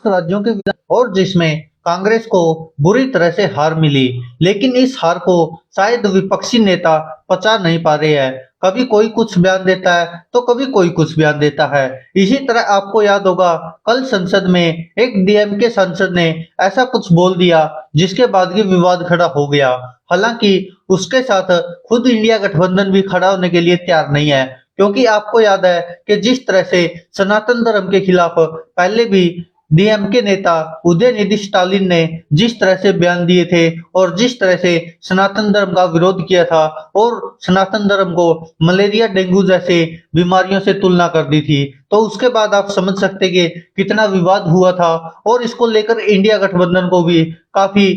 राज्यों के और जिसमें कांग्रेस को बुरी तरह से हार मिली, लेकिन इस हार को शायद विपक्षी नेता पचा नहीं पा रहे हैं। कभी कोई कुछ बयान देता है तो कभी कोई कुछ बयान देता है। इसी तरह आपको याद होगा, कल संसद में एक डीएमके सांसद ने ऐसा कुछ बोल दिया जिसके बाद ये विवाद खड़ा हो गया। हालांकि उसके साथ खुद इंडिया गठबंधन भी खड़ा होने के लिए तैयार नहीं है, क्योंकि आपको याद है कि जिस तरह से सनातन धर्म के खिलाफ पहले भी डीएमके नेता उदयनिधि स्टालिन ने जिस तरह से बयान दिए थे और जिस तरह से सनातन धर्म का विरोध किया था और सनातन धर्म को मलेरिया डेंगू जैसे बीमारियों से तुलना कर दी थी, तो उसके बाद आप समझ सकते कि कितना विवाद हुआ था और इसको लेकर इंडिया गठबंधन को भी काफी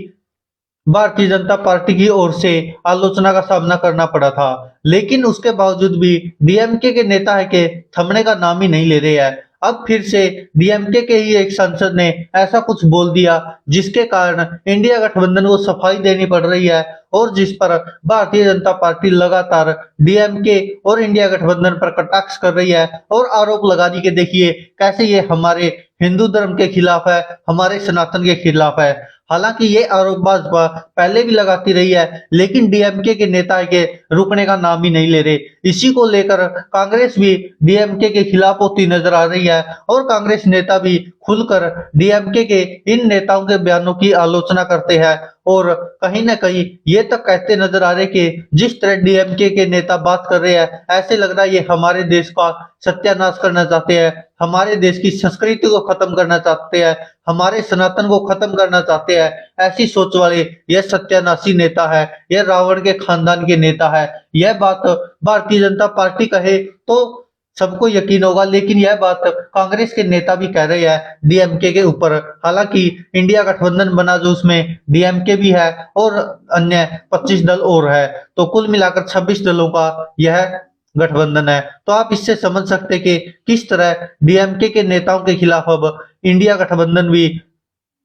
भारतीय जनता पार्टी की ओर से आलोचना का सामना करना पड़ा था। लेकिन उसके बावजूद भी डीएमके के नेता है के थमने का नाम ही नहीं ले रहे हैं। अब फिर से डीएमके के ही एक सांसद ने ऐसा कुछ बोल दिया जिसके कारण इंडिया गठबंधन को सफाई देनी पड़ रही है और जिस पर भारतीय जनता पार्टी लगातार डीएमके और इंडिया गठबंधन पर कटाक्ष कर रही है और आरोप लगा रही है कि देखिए कैसे ये हमारे हिंदू धर्म के खिलाफ है, हमारे सनातन के खिलाफ है। हालांकि ये आरोप भाजपा पहले भी लगाती रही है, लेकिन डीएमके के नेता के रुकने का नाम ही नहीं ले रहे। इसी को लेकर कांग्रेस भी डीएमके के खिलाफ होती नजर आ रही है और कांग्रेस नेता भी खुलकर डीएमके के इन नेताओं के बयानों की आलोचना करते हैं और कहीं ना कहीं ये तक कहते नजर आ रहे कि जिस तरह डीएमके के नेता बात कर रहे हैं, ऐसे लग रहा है ये हमारे देश का सत्यानाश करना चाहते हैं, हमारे देश की संस्कृति को खत्म करना चाहते हैं, हमारे सनातन को खत्म करना चाहते हैं। ऐसी सोच वाले यह सत्यानाशी नेता है, यह रावण के खानदान के नेता है। यह बात भारतीय जनता पार्टी कहे तो सबको यकीन होगा, लेकिन यह बात कांग्रेस के नेता भी कह रहे हैं डीएमके के ऊपर। हालांकि इंडिया गठबंधन बना जो उसमें डीएमके भी है और अन्य 25 दल और है, तो कुल मिलाकर 26 दलों का यह गठबंधन है। तो आप इससे समझ सकते कि किस तरह डीएमके के नेताओं के खिलाफ अब इंडिया गठबंधन भी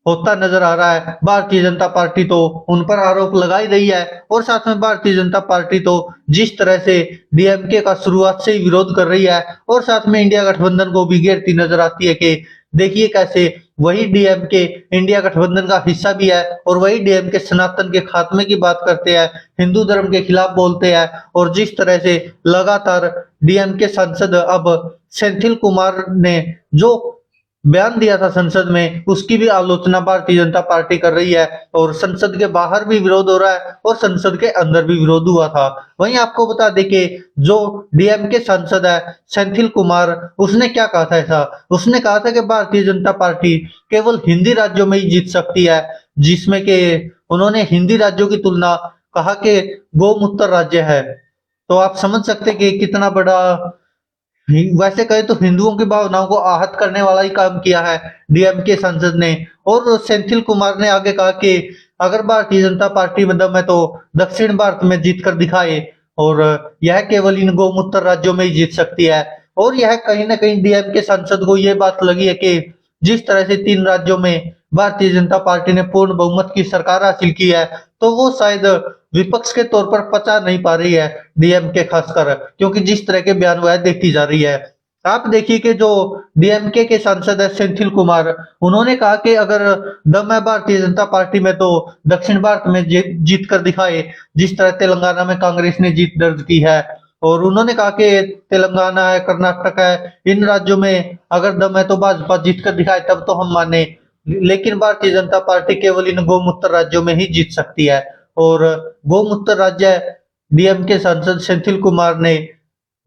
होता नजर आ रहा है। भारतीय जनता पार्टी तो उन पर आरोप लगा ही रही है और साथ में भारतीय जनता पार्टी तो जिस तरह से डीएमके का शुरुआत से ही विरोध कर रही है और साथ में इंडिया गठबंधन को भी घेरती नजर आती है कि देखिए कैसे वही डीएमके इंडिया गठबंधन का हिस्सा भी है और वही डीएमके सनातन के खात्मे की बात करते हैं, हिंदू धर्म के खिलाफ बोलते हैं। और जिस तरह से लगातार डीएमके सांसद अब सेंथिल कुमार ने जो बयान दिया था संसद में, उसकी भी आलोचना भारतीय जनता पार्टी कर रही है और संसद के बाहर भी विरोध हो रहा है और संसद के अंदर भी विरोध हुआ था। वहीं आपको बता दें कि जो डीएमके सांसद है सेंथिल कुमार, उसने क्या कहा था ऐसा, उसने कहा था कि भारतीय जनता पार्टी केवल हिंदी राज्यों में ही जीत सकती है, जिसमें कि उन्होंने हिंदी राज्यों की तुलना कहा कि गोमूत्र राज्य है। तो आप समझ सकते कि कितना बड़ा वैसे कहे तो हिंदुओं की भावनाओं को आहत करने वाला ही काम किया है डीएमके सांसद ने। और सेंथिल कुमार ने आगे कहा कि अगर भारतीय जनता पार्टी में दम है तो दक्षिण भारत में जीत कर दिखाए और यह केवल इन गोमूत्र राज्यों में ही जीत सकती है। और यह कहीं ना कहीं डीएमके सांसद को यह बात लगी है कि जिस तरह से 3 राज्यों में भारतीय जनता पार्टी ने पूर्ण बहुमत की सरकार हासिल की है, तो वो शायद विपक्ष के तौर पर पचा नहीं पा रही है डीएमके, खासकर क्योंकि जिस तरह के बयान वह देखी जा रही है। आप देखिए कि जो डीएमके के सांसद है सेंथिल कुमार, उन्होंने कहा कि अगर दम है भारतीय जनता पार्टी में तो दक्षिण भारत में जीत कर दिखाए, जिस तरह तेलंगाना में कांग्रेस ने जीत दर्ज की है। और उन्होंने कहा कि तेलंगाना है, कर्नाटक है, इन राज्यों में अगर दम है तो भाजपा जीत कर दिखाए तब तो हम माने, लेकिन भारतीय जनता पार्टी केवल इन गोमूत्र राज्यों में ही जीत सकती है। और गोमूत्र राज्य डीएमके सांसद सेंथिल कुमार ने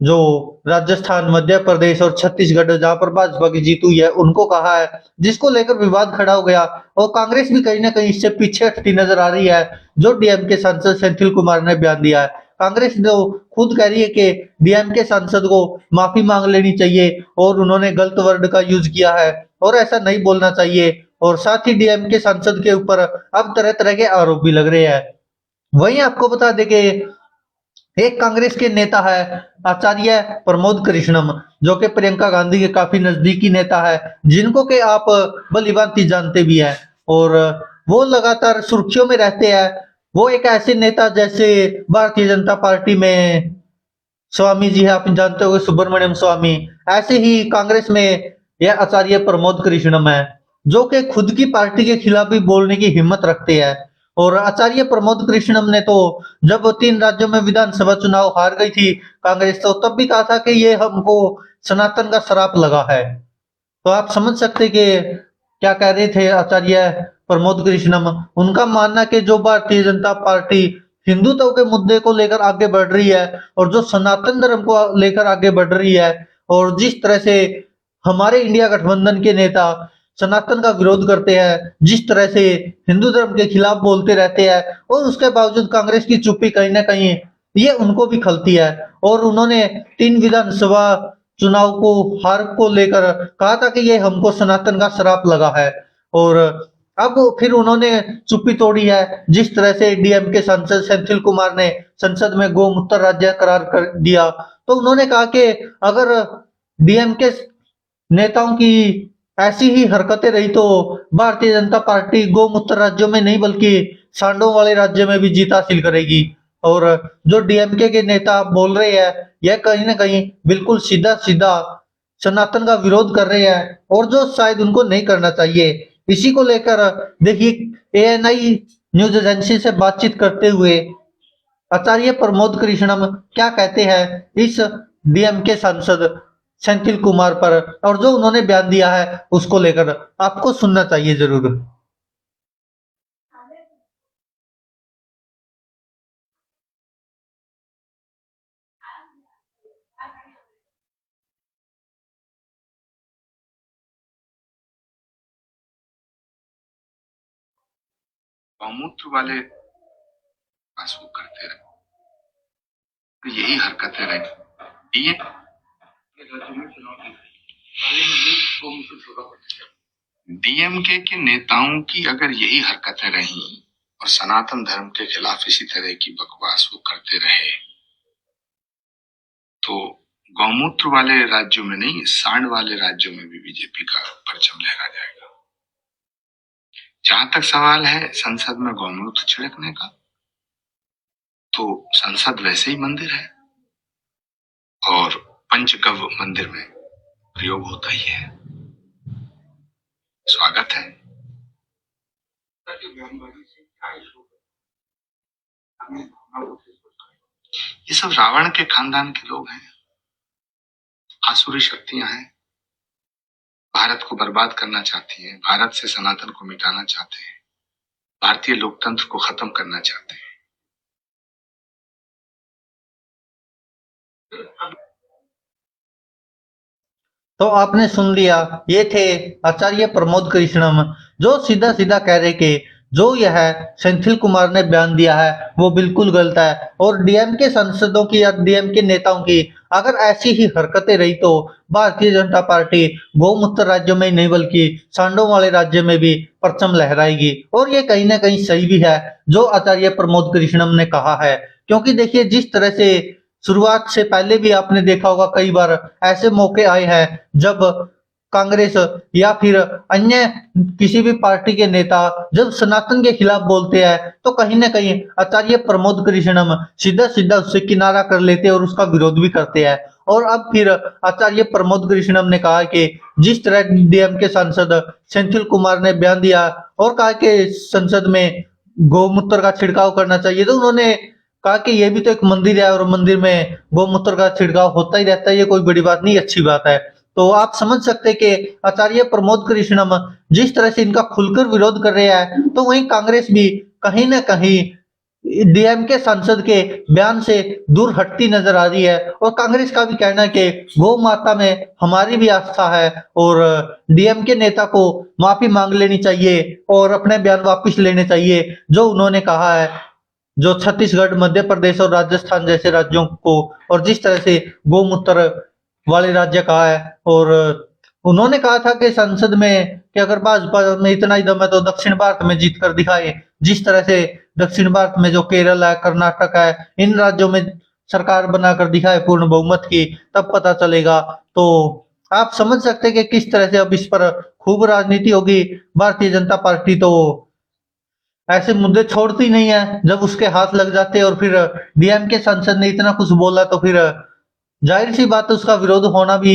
जो राजस्थान, मध्य प्रदेश और छत्तीसगढ़ जहां पर भाजपा की जीत हुई है उनको कहा है, जिसको लेकर विवाद खड़ा हो गया और कांग्रेस भी कहीं ना कहीं इससे पीछे हटती नजर आ रही है। जो डीएमके सांसद सेंथिल कुमार ने बयान दिया है, कांग्रेस जो खुद कह रही है कि डीएमके सांसद को माफी मांग लेनी चाहिए और उन्होंने गलत वर्ड का यूज किया है और ऐसा नहीं बोलना चाहिए। और साथ ही डीएमके सांसद के ऊपर अब तरह तरह के आरोप भी लग रहे हैं। वहीं आपको बता दें कि एक कांग्रेस के नेता है आचार्य प्रमोद कृष्णम, जो कि प्रियंका गांधी के काफी नजदीकी नेता है, जिनको के आप भली भांति जानते भी हैं और वो लगातार सुर्खियों में रहते हैं। वो एक ऐसे नेता जैसे भारतीय जनता पार्टी में स्वामी जी है, आप जानते हो सुब्रमण्यम स्वामी, ऐसे ही कांग्रेस में यह आचार्य प्रमोद कृष्णम है। जो कि खुद की पार्टी के खिलाफ भी बोलने की हिम्मत रखते हैं। और आचार्य प्रमोद कृष्णम ने तो जब 3 राज्यों में विधानसभा चुनाव हार गई थी कांग्रेस, तो तब भी कहा था कि ये हमको सनातन का श्राप लगा है। तो आप समझ सकते कि क्या कह रहे थे आचार्य प्रमोद कृष्णम। उनका मानना कि जो भारतीय जनता पार्टी हिंदुत्व के मुद्दे को लेकर आगे बढ़ रही है और जो सनातन धर्म को लेकर आगे बढ़ रही है, और जिस तरह से हमारे इंडिया गठबंधन के नेता सनातन का विरोध करते हैं, जिस तरह से हिंदू धर्म के खिलाफ बोलते रहते हैं, और उसके बावजूद कांग्रेस की चुप्पी कहीं ना कहीं ये उनको भी खलती है। और उन्होंने 3 विधानसभा चुनाव को हार को लेकर कहा था कि ये हमको सनातन का श्राप लगा है। और अब फिर उन्होंने चुप्पी तोड़ी है, जिस तरह से डीएमके सांसद सेंथिल कुमार ने संसद में गोमूत्र राज्य करार कर दिया। तो उन्होंने कहा कि अगर डीएमके नेताओं की ऐसी ही हरकतें रही तो भारतीय जनता पार्टी गोमूत्र राज्यों में नहीं बल्कि सांडों वाले राज्य में भी जीत हासिल करेगी। और जो डीएमके के नेता बोल रहे हैं यह कहीं ना कहीं बिल्कुल सीधा सीधा सनातन का विरोध कर रहे हैं, और जो शायद उनको नहीं करना चाहिए। इसी को लेकर देखिए एएनआई न्यूज एजेंसी से बातचीत करते हुए आचार्य प्रमोद कृष्णम क्या कहते हैं इस डीएमके सांसद सेंथिल कुमार पर, और जो उन्होंने बयान दिया है उसको लेकर आपको सुनना चाहिए जरूर। गौमूत्र वाले बस वो करते रहे, तो यही हरकतें रही। ये डीएमके के नेताओं की अगर यही हरकतें रही और सनातन धर्म के खिलाफ इसी तरह की बकवास वो करते रहे, तो गौमूत्र वाले राज्यों में नहीं, सांड वाले राज्यों में भी बीजेपी का परचम लहरा जाएगा। जहां तक सवाल है संसद में गौमूत्र छिड़कने का, तो संसद वैसे ही मंदिर है और पंचगव्य मंदिर में प्रयोग होता ही है, स्वागत है। ये सब रावण के खानदान के लोग हैं, आसुरी शक्तियां हैं, भारत को बर्बाद करना चाहती हैं, भारत से सनातन को मिटाना चाहते हैं, भारतीय लोकतंत्र को खत्म करना चाहते हैं। तो आपने सुन लिया, ये थे आचार्य प्रमोद कृष्णम, जो सीधा सीधा कह रहे कि जो यह सेंथिल कुमार ने बयान दिया है वो बिल्कुल गलत है। और डीएमके सांसदों की या डीएमके नेताओं की अगर ऐसी ही हरकतें रही तो भारतीय जनता पार्टी गोमूत्र राज्यों में नहीं बल्कि सांडों वाले राज्य में भी परचम लहराएगी। और ये कहीं ना कहीं सही भी है जो आचार्य प्रमोद कृष्णम ने कहा है, क्योंकि देखिए जिस तरह से शुरुआत से पहले भी आपने देखा होगा कई बार ऐसे मौके आए हैं जब कांग्रेस या फिर अन्य किसी भी पार्टी के नेता जब सनातन के खिलाफ बोलते हैं तो कहीं ना कहीं आचार्य प्रमोद कृष्णम सीधा सीधा उससे किनारा कर लेते हैं और उसका विरोध भी करते हैं। और अब फिर आचार्य प्रमोद कृष्णम ने कहा कि जिस तरह डीएमके सांसद सेंथिल कुमार ने बयान दिया और कहा कि संसद में गौमूत्र का छिड़काव करना चाहिए, तो उन्होंने कहा कि ये भी तो एक मंदिर है और मंदिर में गौमूत्र का छिड़काव होता ही रहता है, ये कोई बड़ी बात नहीं, अच्छी बात है। तो आप समझ सकते हैं कि आचार्य प्रमोद कृष्णम जिस तरह से इनका खुलकर विरोध कर रहे हैं, तो वहीं कांग्रेस भी कहीं ना कहीं डीएमके सांसद के बयान से दूर हटती नजर आ रही है। और कांग्रेस का भी कहना है कि गौ माता में हमारी भी आस्था है और डीएमके नेता को माफी मांग लेनी चाहिए और अपने बयान वापस लेने चाहिए जो उन्होंने कहा है, जो छत्तीसगढ़, मध्य प्रदेश और राजस्थान जैसे राज्यों को और जिस तरह से गोमूत्र वाले राज्य कहा है। और उन्होंने कहा था कि संसद में कि अगर भाजपा में इतना ही दम है तो दक्षिण भारत में जीत कर दिखाए। जिस तरह से दक्षिण भारत में जो केरल है, कर्नाटक है, इन राज्यों में सरकार बनाकर दिखाए पूर्ण बहुमत की, तब पता चलेगा। तो आप समझ सकते हैं कि किस तरह से अब इस पर खूब राजनीति होगी। भारतीय जनता पार्टी तो ऐसे मुद्दे छोड़ती नहीं है, जब उसके हाथ लग जाते हैं और फिर डीएमके सांसद ने इतना कुछ बोला तो फिर जाहिर सी बात है उसका विरोध होना भी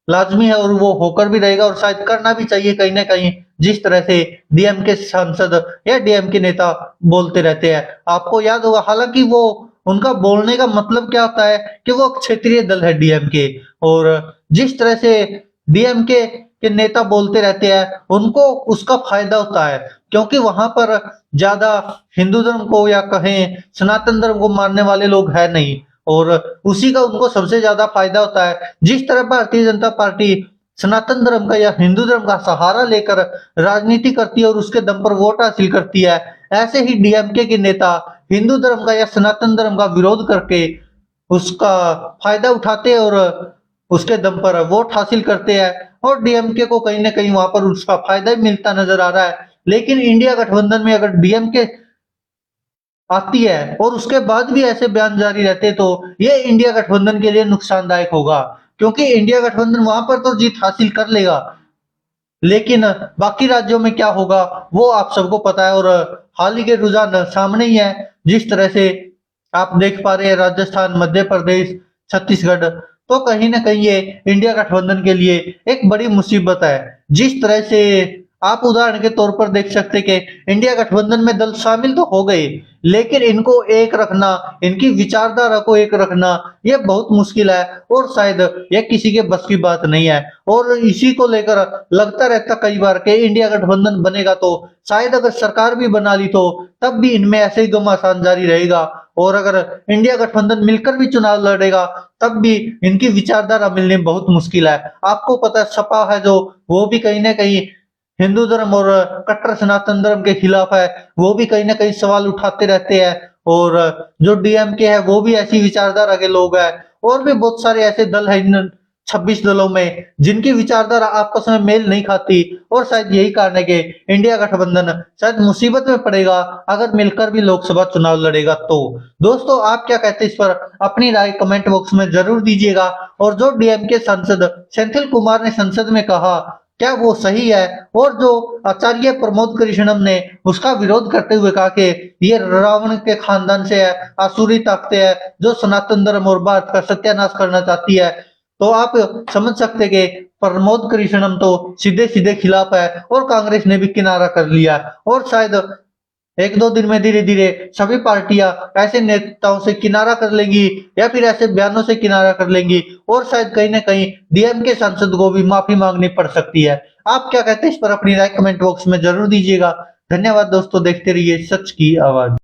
लाजमी है और वो होकर भी रहेगा और शायद करना भी चाहिए कहीं ना कहीं। जिस तरह से डीएमके सांसद या डीएमके नेता बोलते रहते हैं। आपको याद होगा, हालांकि वो उनका बोलने का मतलब क्या होता है कि वो क्षेत्रीय दल है डीएमके, और जिस तरह से डीएमके के नेता बोलते रहते हैं उनको उसका फायदा होता है, क्योंकि वहां पर ज्यादा हिंदू धर्म को या कहें सनातन धर्म को मानने वाले लोग है नहीं, और उसी का उनको सबसे ज्यादा फायदा होता है। जिस तरह भारतीय जनता पार्टी सनातन धर्म का या हिंदू धर्म का सहारा लेकर राजनीति करती है और उसके दम पर वोट हासिल करती है, ऐसे ही डीएमके के नेता हिंदू धर्म का या सनातन धर्म का विरोध करके उसका फायदा उठाते हैं और उसके दम पर वोट हासिल करते हैं, और डीएमके को कहीं ना कहीं वहां पर उसका फायदा भी मिलता नजर आ रहा है। लेकिन इंडिया गठबंधन में अगर डीएमके आती है और उसके बाद भी ऐसे बयान जारी रहते तो ये इंडिया गठबंधन के लिए नुकसानदायक होगा, क्योंकि इंडिया गठबंधन वहां पर तो जीत हासिल कर लेगा, लेकिन बाकी राज्यों में क्या होगा वो आप सबको पता है। और हाल ही के रुझान सामने ही है, जिस तरह से आप देख पा रहे हैं राजस्थान, मध्य प्रदेश, छत्तीसगढ़, तो कहीं ना कहीं ये इंडिया गठबंधन के लिए एक बड़ी मुसीबत है। जिस तरह से आप उदाहरण के तौर पर देख सकते कि इंडिया गठबंधन में दल शामिल तो हो गए, लेकिन इनको एक रखना, इनकी विचारधारा को एक रखना, ये बहुत मुश्किल है और शायद ये किसी के बस की बात नहीं है। और इसी को लेकर लगता रहता कई बार कि इंडिया गठबंधन बनेगा तो शायद अगर सरकार भी बना ली तो तब भी इनमें ऐसे ही घमासान जारी रहेगा, और अगर इंडिया गठबंधन मिलकर भी चुनाव लड़ेगा तब भी इनकी विचारधारा मिलनी बहुत मुश्किल है। आपको पता है सपा है जो, वो भी कहीं ना कहीं हिंदू धर्म और कट्टर सनातन धर्म के खिलाफ है, वो भी कहीं ना कहीं सवाल उठाते रहते हैं, और जो डीएमके है वो भी ऐसी विचारधारा के लोग हैं, और भी बहुत सारे ऐसे दल हैं इन 26 दलों में जिनकी विचारधारा आपस में मेल नहीं खाती, और शायद यही कारण है कि इंडिया गठबंधन शायद मुसीबत में पड़ेगा अगर मिलकर भी लोकसभा चुनाव लड़ेगा तो। दोस्तों आप क्या कहते हैं इस पर, अपनी राय कमेंट बॉक्स में जरूर दीजिएगा। और जो डीएमके सांसद सेंथिल कुमार ने संसद में कहा, क्या वो सही है? और जो आचार्य प्रमोद कृष्णम ने उसका विरोध करते हुए कहा कि ये रावण के खानदान से है, आसुरी ताकतें है जो सनातन धर्म और भारत का सत्यानाश करना चाहती है, तो आप समझ सकते कि प्रमोद कृष्णम तो सीधे सीधे खिलाफ है, और कांग्रेस ने भी किनारा कर लिया, और शायद एक दो दिन में धीरे धीरे सभी पार्टियां ऐसे नेताओं से किनारा कर लेंगी या फिर ऐसे बयानों से किनारा कर लेंगी, और शायद कहीं ना कहीं डीएमके सांसद को भी माफी मांगनी पड़ सकती है। आप क्या कहते हैं इस पर, अपनी राय कमेंट बॉक्स में जरूर दीजिएगा। धन्यवाद दोस्तों, देखते रहिए सच की आवाज।